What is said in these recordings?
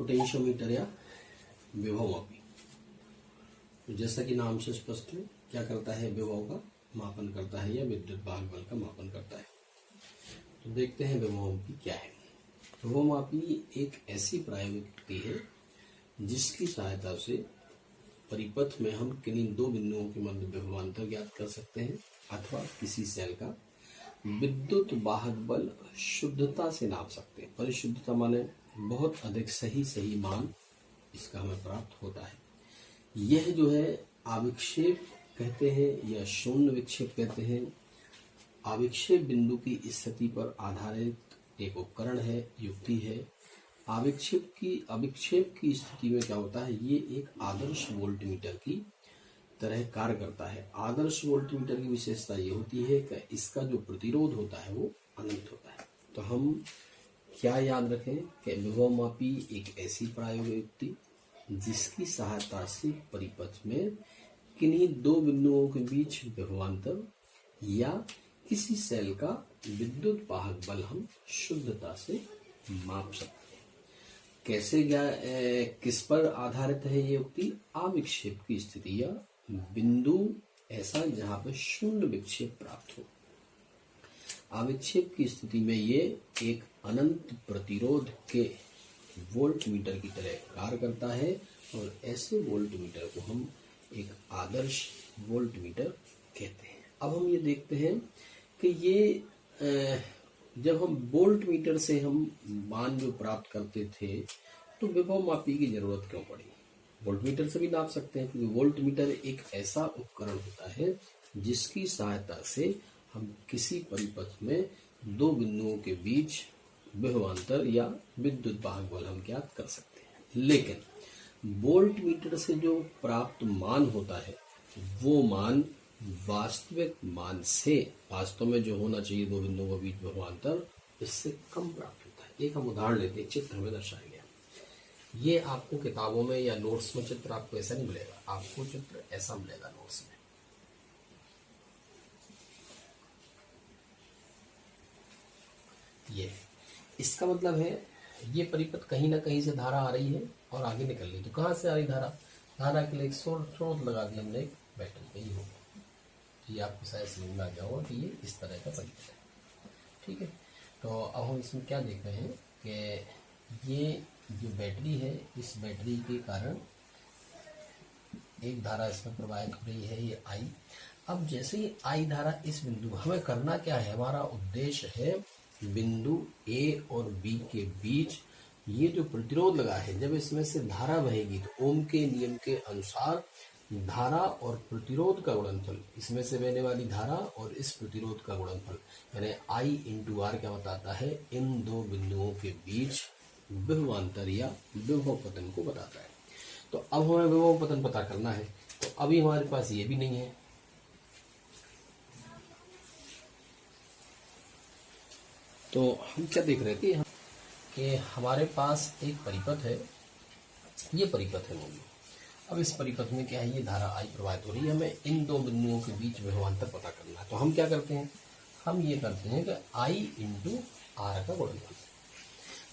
Potentiometer या विभवमापी। तो जैसा कि नाम से स्पष्ट है, क्या करता है, विभव का मापन करता है या विद्युत वाहक बल का मापन करता है। तो देखते हैं विभवमापी क्या है। विभवमापी एक ऐसी प्रायोगिक युक्ति है जिसकी सहायता से परिपथ में हम किन्हीं दो बिंदुओं के मध्य विभवांतर ज्ञात कर सकते हैं अथवा किसी सेल का विद्युत वाहक बल शुद्धता से नाप सकते हैं। परिशुद्धता माने बहुत अधिक सही मान इसका हमें प्राप्त होता है। यह जो है आविक्षेप कहते हैं या शून्य विक्षेप कहते हैं। आविक्षेप बिंदु की स्थिति पर आधारित एक उपकरण है, युक्ति है। आविक्षेप की स्थिति में क्या होता है, ये एक आदर्श वोल्टमीटर की तरह कार्य करता है। आदर्श वोल्टमीटर की विशेषता ये होती है कि इसका जो प्रतिरोध होता है वो अनंत होता है। तो हम क्या याद रखें कि विभवमापी एक ऐसी प्रायोगिक युक्ति जिसकी सहायता से परिपथ में किन्हीं दो बिंदुओं के बीच विभवांतर या किसी सेल का विद्युत वाहक बल हम शुद्धता से माप सकते हैं। कैसे किस पर आधारित है ये युक्ति? आविक्षेप की स्थिति या बिंदु ऐसा जहां पर शून्य विक्षेप प्राप्त हो। आविक्षेप की स्थिति में ये एक अनंत प्रतिरोध के वोल्टमीटर की तरह कार्य करता है और ऐसे वोल्टमीटर को हम एक आदर्श वोल्टमीटर कहते हैं। अब हम ये देखते हैं कि ये जब हम वोल्टमीटर से हम मान जो प्राप्त करते थे तो विभवमापी की जरूरत क्यों पड़ी? वोल्टमीटर से भी नाप सकते हैं क्योंकि वोल्टमीटर एक ऐसा उपकरण होता है जिसकी सहायता से हम किसी परिपथ में दो बिंदुओं के बीच विभवांतर या विद्युत वाहक बल हम ज्ञात कर सकते हैं। लेकिन वोल्टमीटर से जो प्राप्त मान होता है वो मान वास्तविक मान से, वास्तव में जो होना चाहिए दो बिंदुओं के बीच विभवांतर, इससे कम प्राप्त होता है। एक हम उदाहरण लेते हैं, चित्र में दर्शाया गया। ये आपको किताबों में या नोट्स में चित्र आपको ऐसा नहीं मिलेगा, आपको चित्र ऐसा मिलेगा नोट्स में। ये इसका मतलब है ये परिपथ कहीं ना कहीं से धारा आ रही है और आगे निकल रही है। तो कहाँ से आ रही धारा के लिए एक स्रोत लगा दिया हमने, एक बैटरी। यही होगा, ये आपको शायद समझ में आ गया होगा कि ये इस तरह का परिपथ है। ठीक है, तो अब हम इसमें क्या देख रहे हैं कि ये जो बैटरी है, इस बैटरी के कारण एक धारा इसमें प्रवाहित हो रही है, ये आई। अब जैसे ही आई धारा इस बिंदु, हमें करना क्या है, हमारा उद्देश्य है बिंदु ए और बी के बीच ये जो प्रतिरोध लगा है, जब इसमें से धारा बहेगी तो ओम के नियम के अनुसार धारा और प्रतिरोध का गुणनफल, इसमें से बहने वाली धारा और इस प्रतिरोध का गुणनफल यानी I इंटू आर क्या बताता है, इन दो बिंदुओं के बीच विभवांतर या विभव पतन को बताता है। तो अब हमें विभव पतन पता करना है, तो अभी हमारे पास ये भी नहीं है। तो हम क्या देख रहे थे कि हमारे पास एक परिपथ है, ये परिपथ है मूल। अब इस परिपथ में क्या है, ये धारा आई प्रवाहित हो रही है, हमें इन दो बिंदुओं के बीच विभवांतर पता करना है। तो हम क्या करते हैं, हम ये करते हैं कि I इंटू आर का गुणनफल।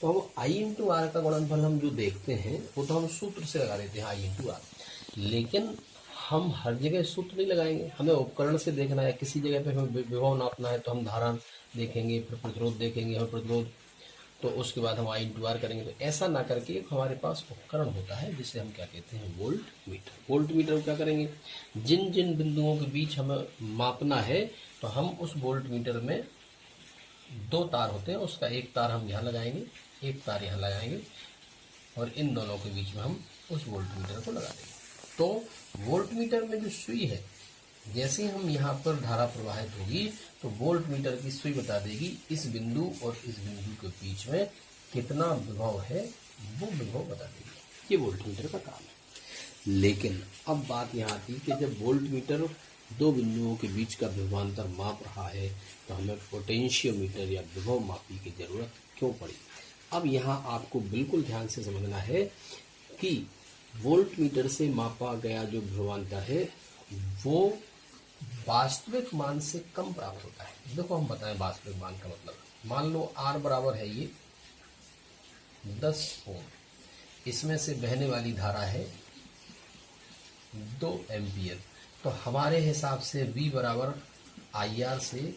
तो हम I इंटू आर का गुणनफल हम जो देखते हैं वो तो हम सूत्र से लगा देते हैं I इंटू आर, लेकिन हम हर जगह सूत्र नहीं लगाएंगे। हमें उपकरण से देखना है, किसी जगह पे हमें विभव नापना है तो हम धारा देखेंगे, फिर प्रतिरोध देखेंगे, हमें प्रतिरोध, तो उसके बाद हम I इंटू आर करेंगे। तो ऐसा ना करके एक हमारे पास उपकरण होता है जिसे हम क्या कहते हैं, वोल्टमीटर। वोल्टमीटर क्या करेंगे, जिन जिन बिंदुओं के बीच हमें मापना है तो हम उस वोल्टमीटर में दो तार होते हैं, उसका एक तार हम यहाँ लगाएंगे, एक तार यहाँ लगाएंगे और इन दोनों के बीच में हम उस वोल्टमीटर को लगा देंगे। तो वोल्टमीटर में जो सुई है, जैसे ही हम यहाँ पर धारा प्रवाहित होगी तो वोल्टमीटर की सुई बता देगी इस बिंदु और इस बिंदु के बीच में कितना विभव है, वो विभव बता देगी। ये वोल्टमीटर का काम है। लेकिन अब बात यहाँ आती है कि जब वोल्टमीटर दो बिंदुओं के बीच का विभवांतर माप रहा है तो हमें पोटेंशियोमीटर या विभव मापी की जरूरत क्यों पड़ी। अब यहाँ आपको बिल्कुल ध्यान से समझना है कि वोल्टमीटर से मापा गया जो विभवांतर है वो वास्तविक मान से कम प्राप्त होता है। देखो हम बताएं वास्तविक मान का मतलब, मान लो R बराबर है ये 10 ओम, इसमें से बहने वाली धारा है 2 एम्पियर। तो हमारे हिसाब से V बराबर IR से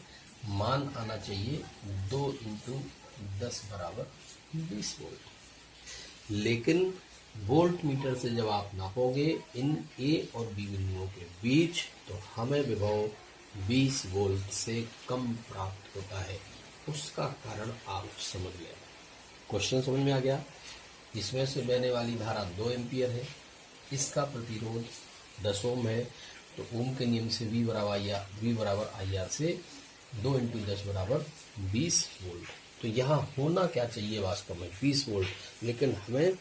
मान आना चाहिए 2 × 10 बराबर 20 वोल्ट। लेकिन वोल्ट मीटर से जब आप नापोगे इन A और B बिंदुओं के बीच तो हमें विभव 20 वोल्ट से कम प्राप्त होता है। उसका कारण आप समझ लें। क्वेश्चन समझ में आ गया। इसमें से बहने वाली धारा 2 एम्पियर है, इसका प्रतिरोध 10 ओम है, तो ओम के नियम से V बराबर IR से 2 × 10 बराबर 20 वोल्ट। तो यहाँ होना क्या चाहिए वास्तव में 20 वोल्ट, लेकिन हमें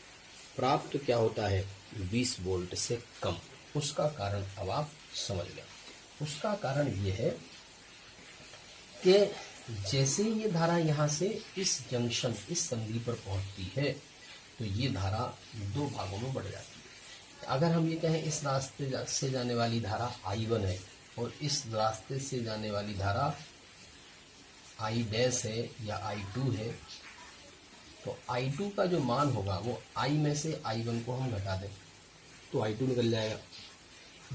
प्राप्त क्या होता है 20 वोल्ट से कम। उसका कारण अब आप समझ लें। उसका कारण ये है कि जैसे ये धारा यहाँ से इस जंक्शन, इस संधि पर पहुंचती है तो ये धारा 2 भागों में बढ़ जाती है। अगर हम ये कहें इस रास्ते से जाने वाली धारा I1 है और इस रास्ते से जाने वाली धारा I' है या I2 है, तो I2 का जो मान होगा वो I में से I1 को हम घटा दें तो I2 निकल जाएगा।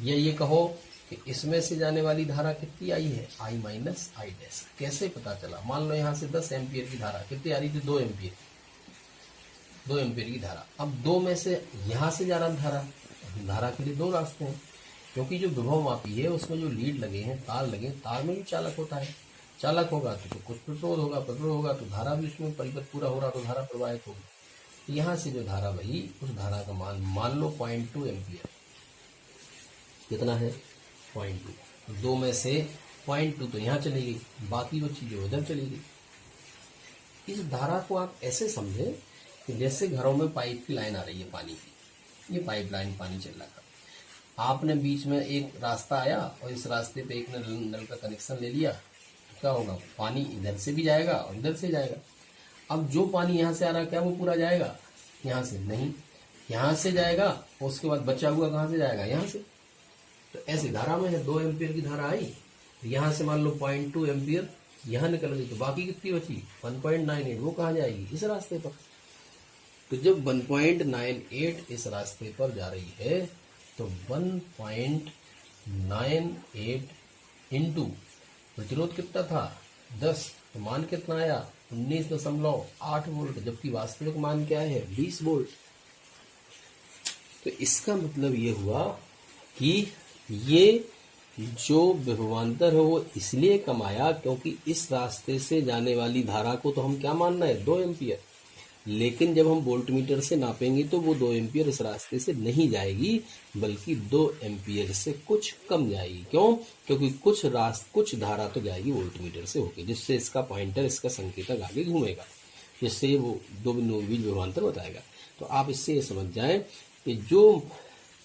या ये कहो कि इसमें से जाने वाली धारा कितनी आई है I माइनस I'। कैसे पता चला? मान लो यहाँ से 10 एम्पियर की धारा कितनी आ रही थी 2 एम्पियर, 2 एम्पियर की धारा। अब 2 में से यहाँ से जा रहा धारा के लिए 2 रास्ते हैं, क्योंकि जो विभव मापी है उसमें जो लीड लगे हैं, तार लगे हैं, तार में भी चालक होता है। चालक होगा तो कुछ प्रतिरोध होगा तो धारा भी उसमें परिपथ पूरा हो रहा तो धारा प्रवाहित होगी। तो यहाँ से जो धारा बही उस धारा का मान लो 0.2 एम्पियर। कितना है 0.2। 2 में से 0.2 तो यहाँ चली गई, बाकी वो चीजें उधर चली गई। इस धारा को आप ऐसे समझें कि जैसे घरों में पाइप की लाइन आ रही है पानी की, ये पाइप लाइन पानी चल रहा था, आपने बीच में एक रास्ता आया और इस रास्ते पे एक नल का कनेक्शन ले लिया, क्या होगा पानी इधर से भी जाएगा और इधर से जाएगा। अब जो पानी यहाँ से आ रहा है क्या वो पूरा जाएगा? यहाँ से नहीं, यहाँ से जाएगा और उसके बाद बचा हुआ कहाँ से जाएगा? यहाँ से। तो ऐसी धारा में 2 एम्पियर की धारा आई, तो यहाँ से मान लो 0.2 एम्पियर यहाँ निकल गई, तो बाकी कितनी बची 1.98, वो कहाँ जाएगी? इस रास्ते पर। तो जब 1.98 इस रास्ते पर जा रही है तो 1.98 इंटू प्रतिरोध कितना था 10, तो मान कितना आया 19.8 वोल्ट, जबकि वास्तविक मान क्या है 20 वोल्ट। तो इसका मतलब ये हुआ कि ये जो विभवांतर है वो इसलिए कम आया क्योंकि इस रास्ते से जाने वाली धारा को तो हम क्या मानना है 2 एम्पियर, लेकिन जब हम वोल्टमीटर से नापेंगे तो वो 2 एम्पियर इस रास्ते से नहीं जाएगी बल्कि 2 एम्पियर से कुछ कम जाएगी। क्यों? क्योंकि कुछ धारा तो जाएगी वोल्टमीटर से होके, जिससे इसका पॉइंटर, इसका संकेतक आगे घूमेगा, जिससे वो 2 बिंदुओं के बीच विभवांतर बताएगा। तो आप इससे ये समझ जाएं कि जो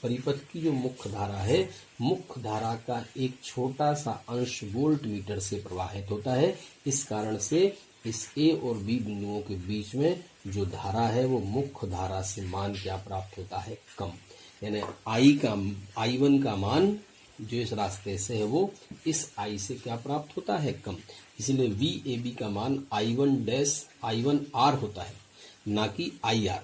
परिपथ की जो मुख्य धारा है, मुख्य धारा का एक छोटा सा अंश वोल्टमीटर से प्रवाहित होता है। इस कारण से इस A और B बिंदुओं के बीच में जो धारा है वो मुख्य धारा से मान क्या प्राप्त होता है कम, यानी I1 का मान जो इस रास्ते से है वो इस I से क्या प्राप्त होता है कम। इसलिए VAB का मान I1R होता है, ना कि IR।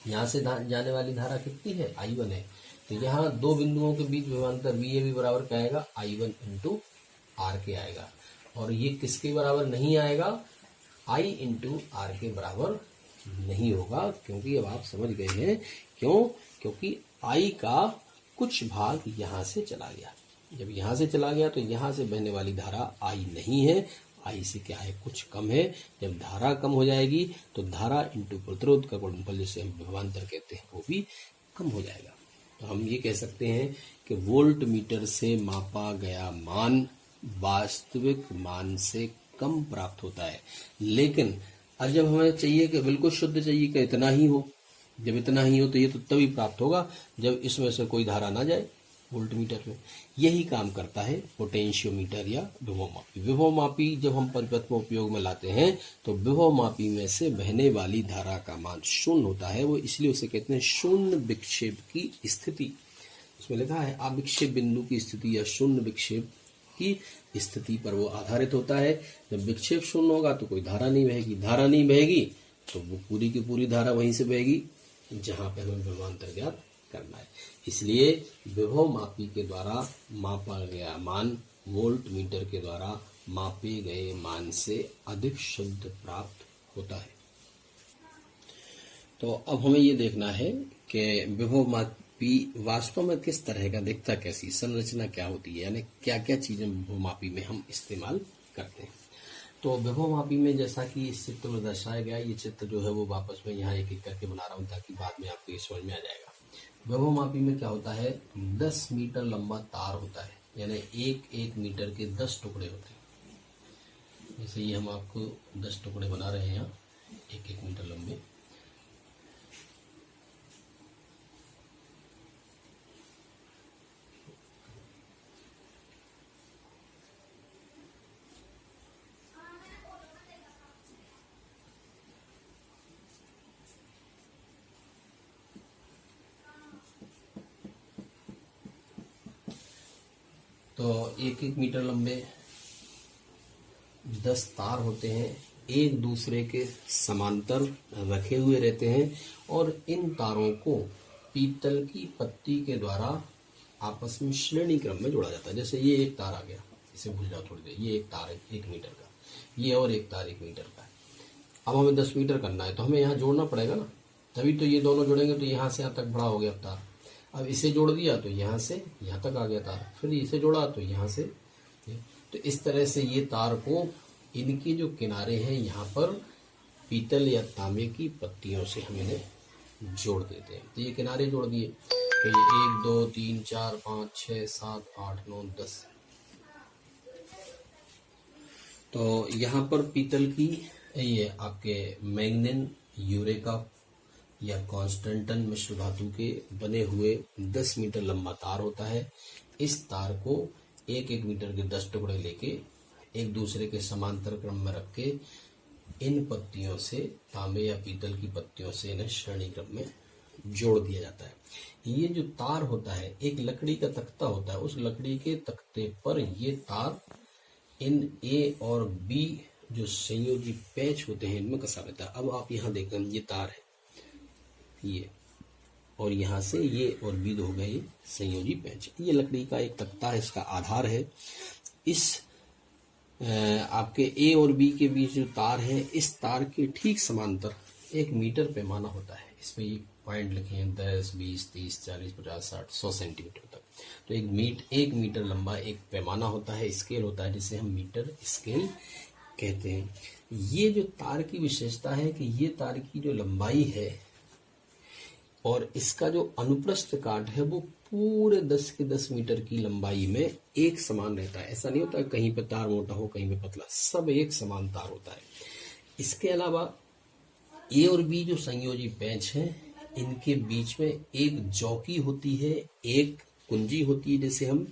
यहाँ से जाने वाली धारा कितनी है I1 है, तो यहाँ 2 बिंदुओं के बीच विभवांतर VAB बराबर क्या आएगा I1 इंटू R के आएगा, और ये किसके बराबर नहीं आएगा I इंटू R के बराबर नहीं होगा, क्योंकि अब आप समझ गए हैं क्यों, क्योंकि I का कुछ भाग यहाँ से चला गया। जब यहाँ से चला गया तो यहाँ से बहने वाली धारा I नहीं है, I से क्या है कुछ कम है। जब धारा कम हो जाएगी तो धारा इंटू प्रतिरोध का गुणनफल जिसे हम विभवांतर कहते हैं वो भी कम हो जाएगा। तो हम ये कह सकते हैं कि वोल्ट मीटर से मापा गया मान वास्तविक मान से कम प्राप्त होता है। लेकिन अब जब हमें चाहिए कि बिल्कुल शुद्ध चाहिए कि इतना ही हो, जब इतना ही हो तो ये तो तभी प्राप्त होगा जब इसमें से कोई धारा ना जाए वोल्टमीटर में। यही काम करता है पोटेंशियोमीटर या विभव मापी। विभव मापी जब हम परिपथ में उपयोग में लाते हैं तो विभव मापी में से बहने वाली धारा का मान शून्य होता है। वो इसलिए उसे कहते हैं शून्य विक्षेप की स्थिति। उसमें लिखा है अविक्षेप बिंदु की स्थिति या शून्य विक्षेप की स्थिति पर वो आधारित होता है। जब विक्षेप शून्य होगा तो कोई धारा नहीं बहेगी, धारा नहीं बहेगी तो वो पूरी की पूरी धारा वहीं से बहेगी जहां पे हमें विभवांतर ज्ञात करना है। इसलिए विभव मापी के द्वारा मापा गया मान वोल्ट मीटर के द्वारा मापे गए मान से अधिक शुद्ध प्राप्त होता है। तो अब हमें ये देखना है कि विभव मापी वास्तव में किस तरह का दिखता, कैसी संरचना क्या होती है, यानी क्या क्या चीजें विभव मापी में हम इस्तेमाल करते हैं। तो विभव मापी में जैसा कि इस चित्र में दर्शाया गया, ये चित्र जो है वो वापस में यहाँ एक एक करके बना रहा हूँ ताकि बाद में आपको ये समझ में आ जाएगा। विभव मापी में क्या होता है, 10 मीटर लंबा तार होता है, यानी एक एक मीटर के 10 टुकड़े होते हैं। जैसे ये हम आपको 10 टुकड़े बना रहे हैं यहाँ, एक एक मीटर लंबे। तो एक एक मीटर लंबे 10 तार होते हैं, एक दूसरे के समांतर रखे हुए रहते हैं और इन तारों को पीतल की पत्ती के द्वारा आपस में श्रेणी क्रम में जोड़ा जाता है। जैसे ये एक तार आ गया, इसे भूल जाओ थोड़ी देर, ये एक तार है 1 मीटर का, ये और एक तार 1 मीटर का है। अब हमें 10 मीटर करना है तो हमें यहाँ जोड़ना पड़ेगा ना, तभी तो ये दोनों जुड़ेंगे। तो यहाँ से यहाँ तक बड़ा हो गया तार। अब इसे जोड़ दिया तो यहाँ से यहाँ तक आ गया तार, फिर इसे जोड़ा तो यहाँ से। तो इस तरह से ये तार को इनके जो किनारे हैं यहाँ पर पीतल या तांबे की पत्तियों से हम इन्हें जोड़ देते हैं। तो ये किनारे जोड़ दिए, तो ये 1 2 3 4 5 6 7 8 9 10। तो यहाँ पर पीतल की ये आपके मैग्नीन, यूरेका या कॉन्स्टेंटन मिश्र धातु के बने हुए 10 मीटर लंबा तार होता है। इस तार को एक एक मीटर के 10 टुकड़े लेके एक दूसरे के समांतर क्रम में रख के इन पत्तियों से, तांबे या पीतल की पत्तियों से इन्हें श्रेणी क्रम में जोड़ दिया जाता है। ये जो तार होता है, एक लकड़ी का तख्ता होता है, उस लकड़ी के तख्ते पर ये तार इन ए और बी जो संयोजी पैच होते हैं इनमें कसा रहता है। अब आप यहाँ देखें, ये तार है ये, और यहाँ से ये और बी हो गए ये संयोजी पैच। ये लकड़ी का एक तख्ता है, इसका आधार है। इस आपके ए और बी के बीच जो तार है, इस तार के ठीक समांतर 1 मीटर पैमाना होता है। इसमें ये पॉइंट लिखे हैं 10 20 30 40 50 60 100 सेंटीमीटर तक। तो 1 मीटर लंबा एक पैमाना होता है, स्केल होता है, जिसे हम मीटर स्केल कहते हैं। ये जो तार की विशेषता है कि ये तार की जो लंबाई है और इसका जो अनुप्रस्थ काट है वो पूरे 10 के 10 मीटर की लंबाई में एक समान रहता है। ऐसा नहीं होता कहीं पे तार मोटा हो कहीं पे पतला, सब एक समान तार होता है। इसके अलावा ए और बी जो संयोजी पैच हैं, इनके बीच में एक जौकी होती है, एक कुंजी होती है, जैसे हम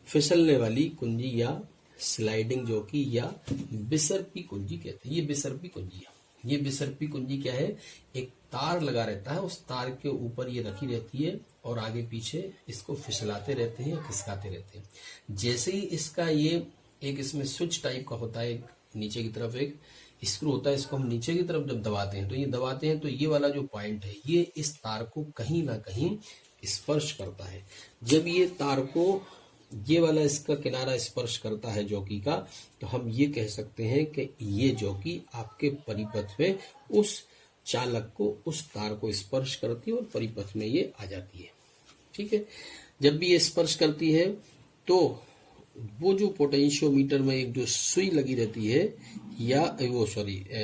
फिसलने वाली कुंजी या स्लाइडिंग जौकी या बिसर्पी कुंजी कहते हैं। ये बिसर्पी कुंजी है। ये बिसर्पी कुंजी क्या है, एक तार लगा रहता है, उस तार के ऊपर ये रखी रहती है और आगे पीछे इसको फिसलाते रहते हैं या खिसकाते रहते हैं। जैसे ही इसका ये एक इसमें स्विच टाइप का होता है, एक नीचे की तरफ एक स्क्रू होता है, इसको हम नीचे की तरफ जब दबाते हैं तो ये दबाते हैं तो ये वाला जो पॉइंट है ये इस तार को कहीं ना कहीं स्पर्श करता है। जब ये तार को ये वाला इसका किनारा स्पर्श करता है जौकी का, तो हम ये कह सकते हैं कि ये जौकी आपके परिपथ में उस चालक को, उस तार को स्पर्श करती है और परिपथ में ये आ जाती है। ठीक है, जब भी ये स्पर्श करती है तो वो जो पोटेंशियोमीटर में एक जो सुई लगी रहती है या वो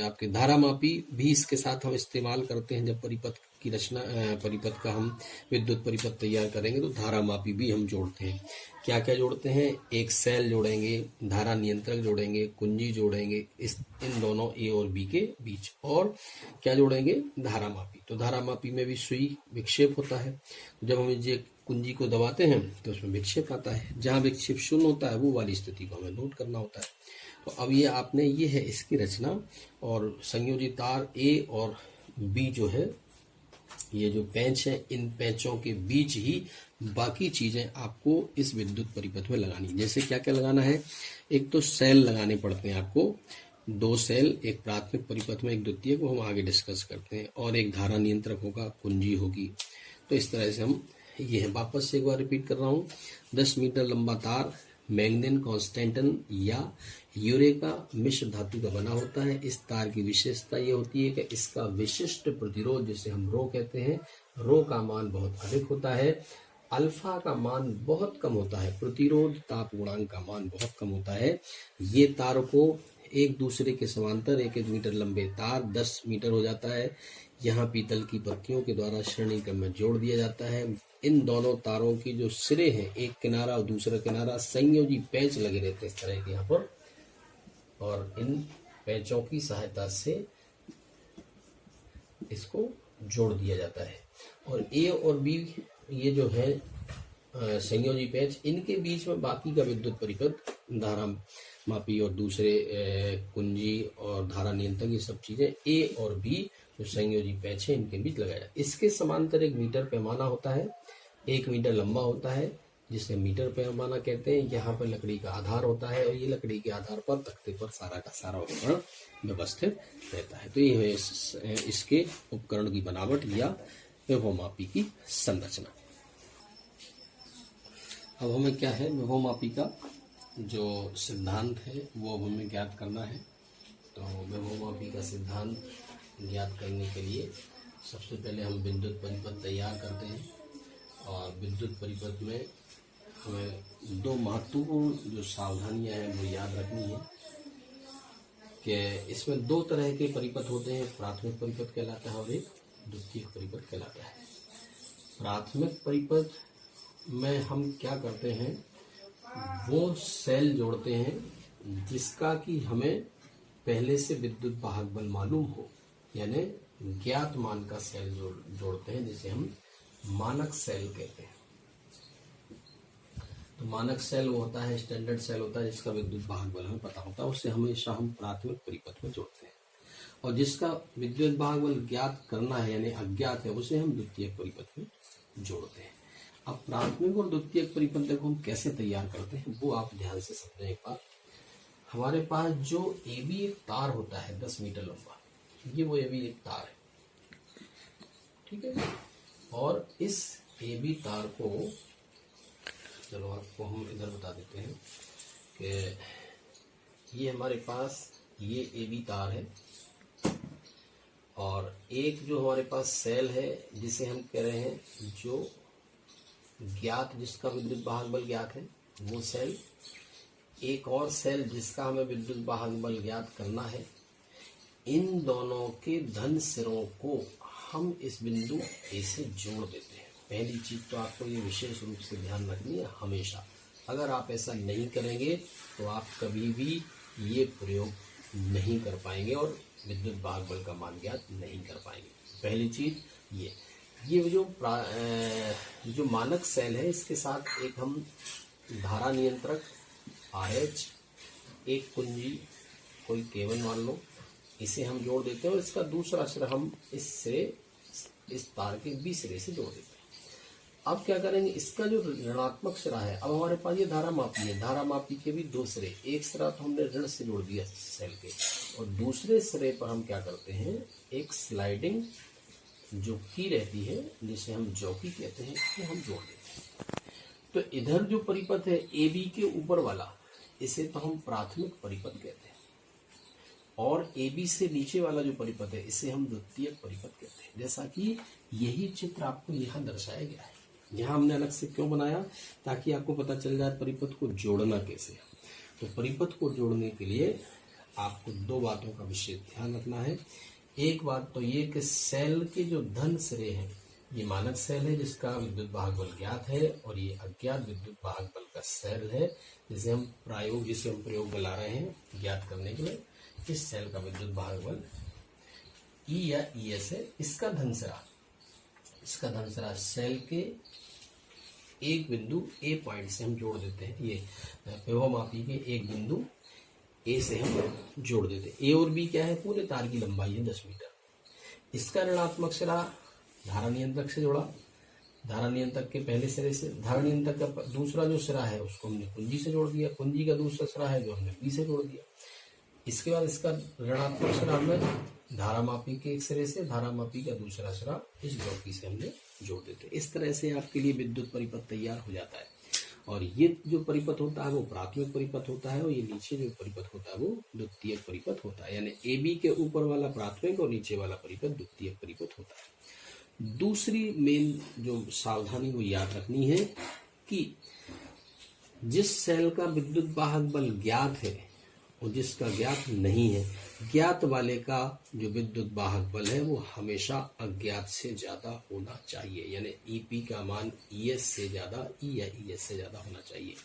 आपके धारामापी भी इसके साथ हम इस्तेमाल करते हैं। जब परिपथ की रचना, परिपथ का हम विद्युत परिपथ तैयार करेंगे तो धारामापी भी हम जोड़ते हैं। क्या क्या जोड़ते हैं, एक सेल जोड़ेंगे, धारा नियंत्रक जोड़ेंगे, कुंजी जोड़ेंगे, इन दोनों ए और बी के बीच, और क्या जोड़ेंगे, धारामापी। तो धारामापी में भी सुई विक्षेप होता है। जब हम ये कुंजी को दबाते हैं तो उसमें विक्षेप आता है। जहां विक्षेप शून्य होता है वो वाली स्थिति को हमें नोट करना होता है। तो अब ये आपने, ये है इसकी रचना, और संयोजी तार ए और बी जो है, ये जो पेंच है, इन पेंचों के बीच ही बाकी चीजें आपको इस विद्युत परिपथ में लगानी। जैसे क्या क्या लगाना है, एक तो सेल लगाने पड़ते हैं आपको, दो सेल, एक प्राथमिक परिपथ में एक द्वितीयक, वो हम आगे डिस्कस करते हैं, और एक धारा नियंत्रक होगा, कुंजी होगी। तो इस तरह से हम ये है, वापस से एक बार रिपीट कर रहा हूँ। 10 मीटर लंबा तार मैंगनीज कॉन्स्टेंटन या यूरेका मिश्र धातु का बना होता है। इस तार की विशेषता ये होती है कि इसका विशिष्ट प्रतिरोध, जिसे हम रो कहते हैं, रो का मान बहुत अधिक होता है, अल्फा का मान बहुत कम होता है, प्रतिरोध ताप गुणांक का मान बहुत कम होता है। ये तार को एक दूसरे के समांतर 1-1 मीटर लंबे तार 10 मीटर हो जाता है। यहाँ पीतल की पत्तियों के द्वारा श्रेणी क्रम में जोड़ दिया जाता है। इन दोनों तारों की जो सिरे हैं, एक किनारा और दूसरा किनारा, संयोजी पैच लगे रहते हैं इस तरह के यहाँ पर, और इन पैचों की सहायता से इसको जोड़ दिया जाता है। और ए और बी ये जो है संयोजी पैच, इनके बीच में बाकी का विद्युत परिपथ, धारा मापी और दूसरे कुंजी और धारा नियंत्रक, ये सब चीजें ए और बी जो संयोजी पैच है इनके बीच लगाया। इसके समांतर 1 मीटर पैमाना होता है, 1 मीटर लंबा होता है, जिसे मीटर पैमाना कहते हैं। यहाँ पर लकड़ी का आधार होता है, और ये लकड़ी के आधार पर तख्ते पर सारा का सारा उपकरण व्यवस्थित रहता है। तो ये है इसके उपकरण की बनावट या विभवमापी की संरचना। अब हमें क्या है, विभवमापी का जो सिद्धांत है वो अब हमें ज्ञात करना है। तो विभवमापी का सिद्धांत ज्ञात करने के लिए सबसे पहले हम विद्युत परिपथ तैयार करते हैं, और विद्युत परिपथ में हमें 2 महत्वपूर्ण जो सावधानियां हैं वो याद रखनी है कि इसमें 2 तरह के परिपथ होते हैं, प्राथमिक परिपथ कहलाता है और एक द्वितीयक परिपथ कहलाता है। प्राथमिक परिपथ में हम क्या करते हैं, वो सेल जोड़ते हैं जिसका कि हमें पहले से विद्युत वाहक बल मालूम हो, यानी ज्ञात मान का सेल जोड़ते हैं, जिसे हम मानक सेल कहते हैं। तो मानक सेल वो होता है, स्टैंडर्ड सेल होता है, जिसका विद्युत वाहक बल हमें पता होता है, उससे हमेशा हम प्राथमिक परिपथ में जोड़ते हैं। और जिसका विद्युत वाहक बल ज्ञात करना है यानी अज्ञात है, उसे हम द्वितीयक परिपथ में जोड़ते हैं। अब प्राथमिक और द्वितीयक परिपथ देखो हम कैसे तैयार करते हैं, वो आप ध्यान से समझें एक बार। हमारे पास जो AB एक तार होता है 10 मीटर लंबा, ये वो AB एक तार है, ठीक है। और इस AB तार को, चलो आपको हम इधर बता देते हैं कि ये हमारे पास ये AB तार है, और एक जो हमारे पास सेल है जिसे हम कह रहे हैं जो ज्ञात, जिसका विद्युत वाहक बल ज्ञात है वो सेल, एक और सेल जिसका हमें विद्युत वाहक बल ज्ञात करना है। इन दोनों के धन सिरों को हम इस बिंदु ए से जोड़ देते हैं। पहली चीज तो आपको ये विशेष रूप से ध्यान रखनी है हमेशा। अगर आप ऐसा नहीं करेंगे तो आप कभी भी ये प्रयोग नहीं कर पाएंगे और विद्युत वाहक बल का मान ज्ञात नहीं कर पाएंगे। पहली चीज ये जो मानक सेल है, इसके साथ एक हम धारा नियंत्रक RH, एक कुंजी कोई केबल मान लो, इसे हम जोड़ देते हैं, और इसका दूसरा सिरा हम इस तार के B सिरे से जोड़ देते हैं। अब क्या करेंगे, इसका जो ऋणात्मक सिरा है, अब हमारे पास ये धारा मापी है, धारा मापी के भी 2 सिरे, एक सिरा तो हमने ऋण से जोड़ दिया सेल के, और दूसरे सिरे पर हम क्या करते हैं, एक स्लाइडिंग जो की रहती है जिसे हम जॉकी कहते हैं, ये हम जोड़ देते हैं। तो इधर जो परिपथ है AB के ऊपर वाला, इसे तो हम प्राथमिक परिपथ कहते हैं, और AB से नीचे वाला जो परिपथ है इसे हम द्वितीयक परिपथ कहते हैं। जैसा कि यही चित्र आपको यहाँ दर्शाया गया है। यहाँ हमने अलग से क्यों बनाया, ताकि आपको पता चल जाए परिपथ को जोड़ना कैसे। तो परिपथ को जोड़ने के लिए आपको 2 बातों का विशेष ध्यान रखना है। एक बात तो ये कि सेल के जो धन सिरे हैं, ये मानक सेल है जिसका विद्युत वाहक बल ज्ञात है, और ये अज्ञात विद्युत वाहक बल का सेल है जिसे हम प्रयोग में ला रहे हैं ज्ञात करने के लिए। इस सेल का विद्युत वाहक बल E या ES है। इसका धन सिरा सेल के एक बिंदु A पॉइंट से हम जोड़ देते हैं। ये विभवमापी के एक बिंदु A से हम जोड़ देते हैं। A और B क्या है, पूरे तार की लंबाई है 10 मीटर। इसका ऋणात्मक सिरा धारा नियंत्रक से जोड़ा, धारा नियंत्रक के पहले सिरे से, धारा नियंत्रक का दूसरा जो सिरा है उसको हमने कुंजी से जोड़ दिया, कुंजी का दूसरा सिरा है जो हमने B से जोड़ दिया। इसके बाद इसका ऋणात्मक सिरा में धारामापी के एक सिरे से धारामापी का दूसरा सिरा इस जॉकी से हमने जोड़ देते। इस तरह से आपके लिए विद्युत परिपथ तैयार हो जाता है। और ये जो परिपथ होता है वो प्राथमिक परिपथ होता है और ये नीचे जो परिपथ होता है वो द्वितीयक परिपथ होता है। यानी AB के ऊपर वाला प्राथमिक और नीचे वाला परिपथ द्वितीयक परिपथ होता है। दूसरी मेन जो सावधानी वो याद रखनी है कि जिस सेल का विद्युत वाहक बल ज्ञात है और जिसका ज्ञात नहीं है, ज्ञात वाले का जो विद्युत वाहक बल है वो हमेशा अज्ञात से ज्यादा होना चाहिए। यानी EP का मान ES से ज्यादा, E या ES से ज्यादा होना चाहिए।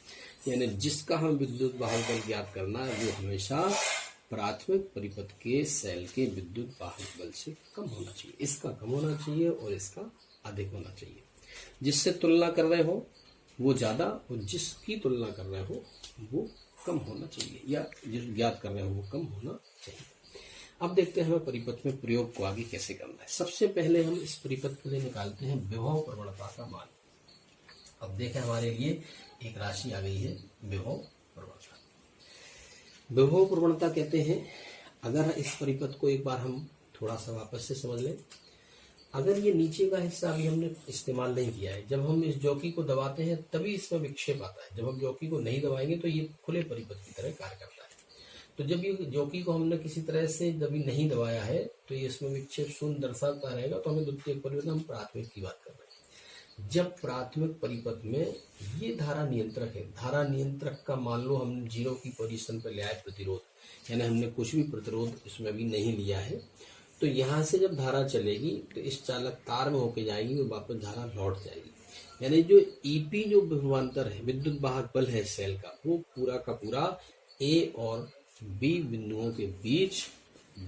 यानी जिसका हम विद्युत वाहक बल ज्ञात करना है वो हमेशा प्राथमिक परिपथ के सेल के विद्युत वाहक बल से कम होना चाहिए। इसका कम होना चाहिए और इसका अधिक होना चाहिए। जिससे तुलना कर रहे हो वो ज्यादा और जिसकी तुलना कर रहे हो वो कम होना चाहिए, या जिस ज्ञात कर रहे हो वो कम होना चाहिए। अब देखते हैं हमें परिपथ में प्रयोग को आगे कैसे करना है। सबसे पहले हम इस परिपथ के लिए निकालते हैं विभव प्रवणता का मान। अब देखें हमारे लिए एक राशि आ गई है विभव प्रवणता। विभव प्रवणता कहते हैं, अगर इस परिपथ को एक बार हम थोड़ा सा वापस से समझ लें, अगर ये नीचे का हिस्सा अभी हमने इस्तेमाल नहीं किया है, जब हम इस जॉकी को दबाते हैं तभी इसमें विक्षेप आता है। जब हम जॉकी को नहीं दबाएंगे तो ये खुले परिपथ की तरह कार्य करता है। तो जब ये जॉकी को हमने किसी तरह से जब नहीं दबाया है तो ये इसमें विक्षेप शून्य दर्शाता रहेगा। तो हमें द्वितीयक परिपथ, हम प्राथमिक की बात कर रहे हैं। जब प्राथमिक परिपथ में ये धारा नियंत्रक है, धारा नियंत्रक का मान लो हम 0 की पोजीशन पर ले आए प्रतिरोध, यानी हमने कुछ भी प्रतिरोध इसमें अभी नहीं लिया है, तो यहां से जब धारा चलेगी तो इस चालक तार में होके जाएगी और वापस धारा लौट जाएगी। यानी जो EP जो विभवांतर है, विद्युत वाहक बल है सेल का, वो पूरा का पूरा A और B बिंदुओं के बीच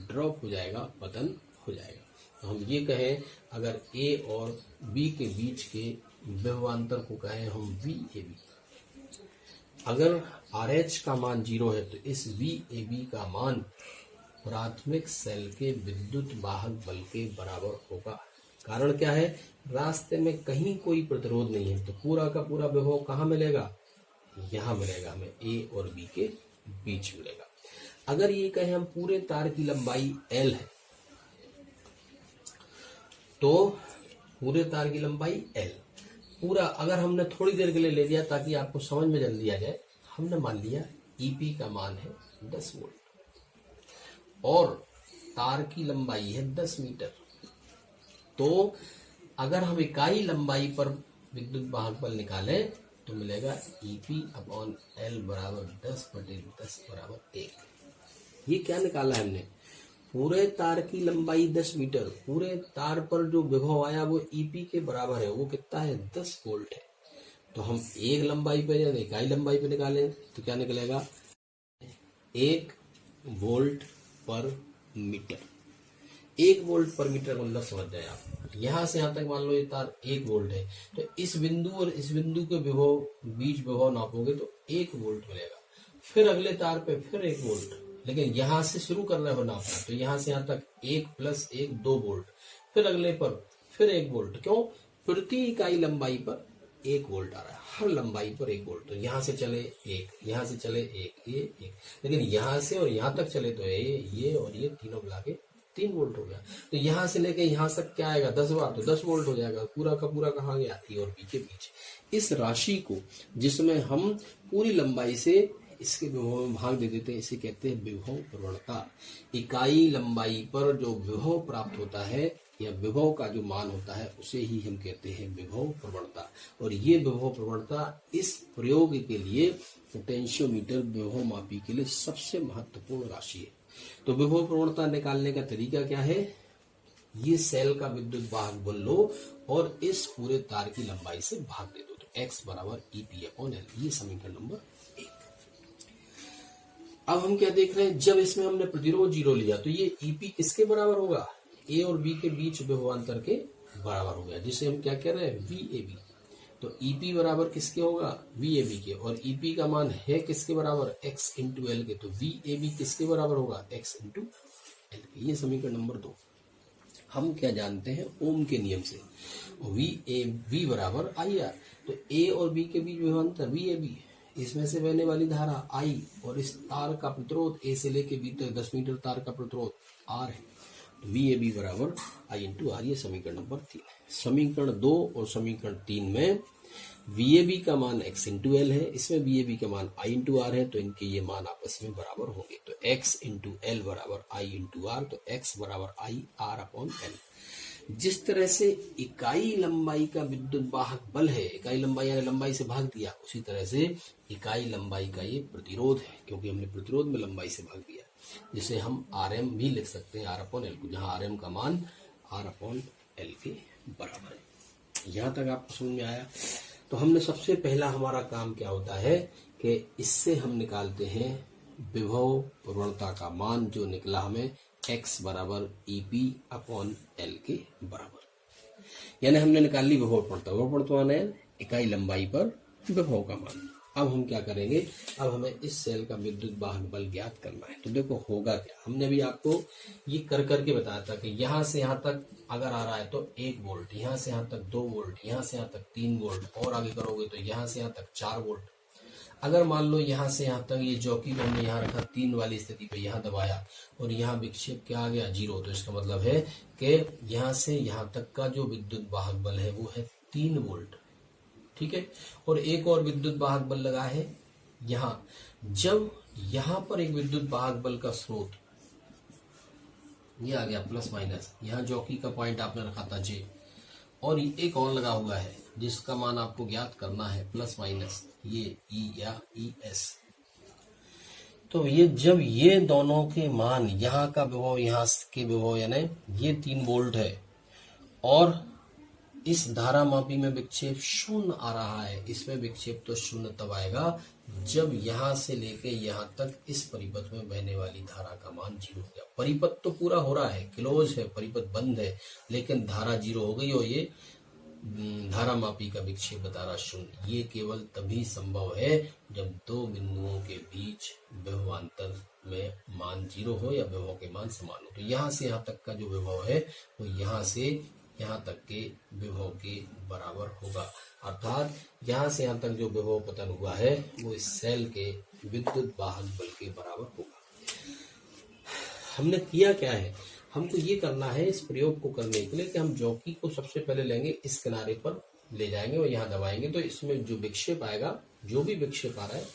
ड्रॉप हो जाएगा, पतन हो जाएगा। तो हम ये कहें, अगर A और B के बीच के विभवांतर को कहें हम VAB, अगर RH का मान 0 है तो इस VAB का मान प्राथमिक सेल के विद्युत वाहक बल के बराबर होगा। कारण क्या है, रास्ते में कहीं कोई प्रतिरोध नहीं है, तो पूरा का पूरा विभव कहाँ मिलेगा, यहाँ मिलेगा, हमें A और B के बीच मिलेगा। अगर ये कहें हम पूरे तार की लंबाई L है, तो पूरे तार की लंबाई L पूरा, अगर हमने थोड़ी देर के लिए ले लिया ताकि आपको समझ में जल्दी आ जाए, हमने मान लिया EP का मान है 10 वोल्ट और तार की लंबाई है 10 मीटर। तो अगर हम इकाई लंबाई पर विद्युत वाहक बल निकालें तो मिलेगा EP/L बराबर 10/10 बराबर 1। ये क्या निकाला है हमने, पूरे तार की लंबाई 10 मीटर, पूरे तार पर जो विभव आया वो EP के बराबर है, वो कितना है, 10 वोल्ट है। तो हम एक लंबाई पे या इकाई लंबाई पे निकालें तो क्या निकलेगा, 1 वोल्ट पर मीटर। 1 वोल्ट पर मीटर मतलब समझ जाए आप, यहां से यहां तक मान लो ये तार 1 वोल्ट है, तो इस बिंदु और इस बिंदु के विभव बीच विभव नापोगे तो 1 वोल्ट मिलेगा। फिर अगले तार पे फिर 1 वोल्ट, लेकिन यहां से शुरू कर रहे हो नापना, तो यहां से यहां तक 1 + 1 2 वोल्ट, फिर अगले पर फिर 1 वोल्ट। क्यों, प्रति इकाई लंबाई पर 1 वोल्ट आ रहा है, हर लंबाई पर 1 वोल्ट। तो यहाँ से चले 1, यहाँ से चले 1, ये 1, लेकिन यहाँ से और यहाँ तक चले तो ये और ये तीनों मिला के 3 वोल्ट हो गया। तो यहाँ से लेके यहाँ तक क्या आएगा, 10 बार, तो 10 वोल्ट हो जाएगा। पूरा का पूरा कहाँ गया, A और B के बीच। इस राशि को जिसमें हम पूरी लंबाई से इसके विभव में भाग दे देते हैं, इसे कहते हैं विभव प्रवणता। इकाई लंबाई पर जो विभव प्राप्त होता है या विभव का जो मान होता है उसे ही हम कहते हैं विभव प्रवणता। और ये विभव प्रवणता इस प्रयोग के लिए पोटेंशियोमीटर विभव मापी के लिए सबसे महत्वपूर्ण राशि है। तो विभव प्रवणता निकालने का तरीका क्या है, ये सेल का विद्युत वाहक बल लो और इस पूरे तार की लंबाई से भाग दे दो, तो x बराबर EP/L, ये समीकरण नंबर 1। अब हम क्या देख रहे हैं, जब इसमें हमने प्रतिरोध 0 लिया तो ये EP किसके बराबर होगा, A और B के बीच विभवांतर के बराबर हो गया, जिसे हम क्या कह रहे हैं, VAB। तो EP बराबर किसके होगा, VAB के, और EP का मान है किसके बराबर, x × L के, तो VAB किसके बराबर होगा, x × L के। ये समीकरण नंबर 2। हम क्या जानते हैं, ओम के नियम से, VAB बराबर IR। तो A और B के बीच विभवांतर VAB, इसमें से बहने वाली धारा I और इस तार का प्रतिरोध A से लेके B तक 10 मीटर तार का प्रतिरोध R है। तो VAB बराबर I इंटू आर, ये समीकरण नंबर 3 है। समीकरण 2 और समीकरण 3 में VAB का मान x इंटू एल है, इसमें VAB का मान I इंटू आर है, तो इनके ये मान आपस में बराबर होंगे। तो x इंटू एल बराबर I इंटू आर, तो x बराबर I R अपॉन एल। जिस तरह से इकाई लंबाई का विद्युत वाहक बल है, इकाई लंबाई यानी लंबाई से भाग दिया, उसी तरह से इकाई लंबाई का ये प्रतिरोध है, क्योंकि हमने प्रतिरोध में लंबाई से भाग दिया, जिसे हम RM भी लिख सकते हैं, R अपॉन एल को, जहां RM का मान R अपॉन एल के बराबर है। यहां तक आपको समझ में आया। तो हमने सबसे पहला हमारा काम क्या होता है कि इससे हम निकालते हैं विभव प्रवणता का मान, जो निकला हमें x बराबर EP अपॉन एल के बराबर। यानी हमने निकाल ली विभव प्रवणता। विभव प्रवणता माने इकाई लंबाई पर विभव का मान। अब हम क्या करेंगे, अब हमें इस सेल का विद्युत वाहक बल ज्ञात करना है। तो देखो होगा क्या, हमने भी आपको ये कर करके बताया था कि यहां से यहां तक अगर आ रहा है तो 1 वोल्ट, यहां से यहां तक 2 वोल्ट, यहां से यहां तक 3 वोल्ट, और आगे करोगे तो यहां से यहां तक 4 वोल्ट। अगर मान लो यहां से यहां तक ये जॉकी को हमने यहां रखा 3 वाली स्थिति पे, यहां दबाया और यहां विक्षेप क्या आ गया 0, तो इसका मतलब है कि यहां से यहां तक का जो विद्युत वाहक बल है वो है 3 वोल्ट। ठीक है, और एक और विद्युत वाहक बल लगा है यहां। जब यहां पर एक विद्युत वाहक बल का स्रोत ये आ गया प्लस माइनस, यहां जॉकी का पॉइंट आपने रखा था J, और एक और लगा हुआ है जिसका मान आपको ज्ञात करना है प्लस माइनस ये E या ES। तो ये जब ये दोनों के मान, यहाँ का विभव यहाँ के विभव यानी ये 3 वोल्ट है, और इस धारा मापी में विक्षेप 0 आ रहा है, इसमें विक्षेप तो 0 तब आएगा जब यहां से लेके यहां तक इस परिपथ में बहने वाली धारा का मान 0 हो गया। परिपथ तो पूरा हो रहा है, क्लोज है, परिपथ बंद है, लेकिन धारा 0 हो गई और ये धारा मापी का विक्षेप बता रहा 0। ये केवल तभी संभव है जब दो बिंदुओं के बीच विभवांतर में मान 0 हो या विभव के मान समान हो। तो यहां से यहां तक का जो विभव है वो यहां से यहां तक के विभव के बराबर होगा, अर्थात यहां से यहां तक जो विभव पतन हुआ है वो इस सेल के विद्युत वाहक बल के बराबर होगा। हमने किया क्या है, हमको ये करना है इस प्रयोग को करने के लिए कि हम जॉकी को सबसे पहले लेंगे, इस किनारे पर ले जाएंगे और यहाँ दबाएंगे, तो इसमें जो विक्षेप आएगा, जो भी विक्षेप आ रहा है,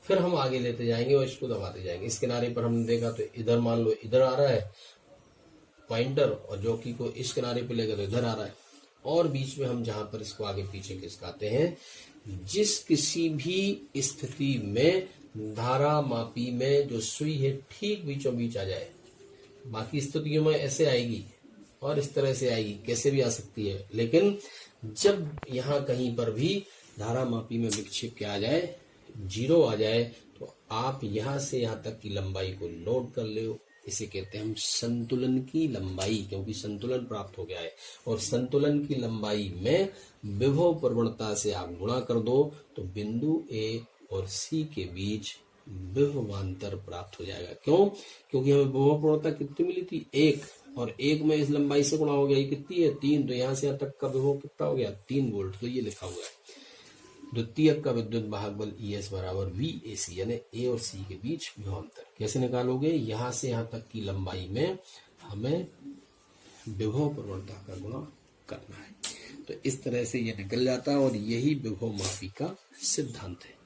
फिर हम आगे लेते जाएंगे और इसको दबाते जाएंगे। इस किनारे पर हमने देखा तो इधर मान लो इधर आ रहा है पॉइंटर, और जॉकी को इस किनारे पे लेकर तो इधर आ रहा है, और बीच में हम जहां पर इसको आगे पीछे खिसकाते हैं, जिस किसी भी स्थिति में धारा मापी में जो सुई है ठीक बीचों बीच आ जाए। बाकी स्थितियों में ऐसे आएगी और इस तरह से आएगी, कैसे भी आ सकती है, लेकिन जब यहाँ कहीं पर भी धारा मापी में विक्षेप क्या आ जाए 0 आ जाए, तो आप यहाँ से यहाँ तक की लंबाई को नोट कर लो। इसे कहते हैं हम संतुलन की लंबाई, क्योंकि संतुलन प्राप्त हो गया है, और संतुलन की लंबाई में विभव प्रवणता से आप गुणा कर दो तो बिंदु A और C के बीच विभवांतर प्राप्त हो जाएगा। क्यों? क्योंकि हमें विभव प्रवणता कितनी मिली थी 1, और 1 में इस लंबाई से गुणा हो गया, ये कितनी है 3, तो यहाँ से यहाँ तक का विभव कितना हो गया 3 वोल्ट। तो ये लिखा हुआ है द्वितीयक का विद्युत वाहक बल ES बराबर VAC, यानी A और C के बीच विभवांतर। कैसे निकालोगे, यहाँ से यहाँ तक की लंबाई में हमें विभव प्रवणता का गुणा करना है। तो इस तरह से ये निकल जाता है, और यही विभव मापी का सिद्धांत है।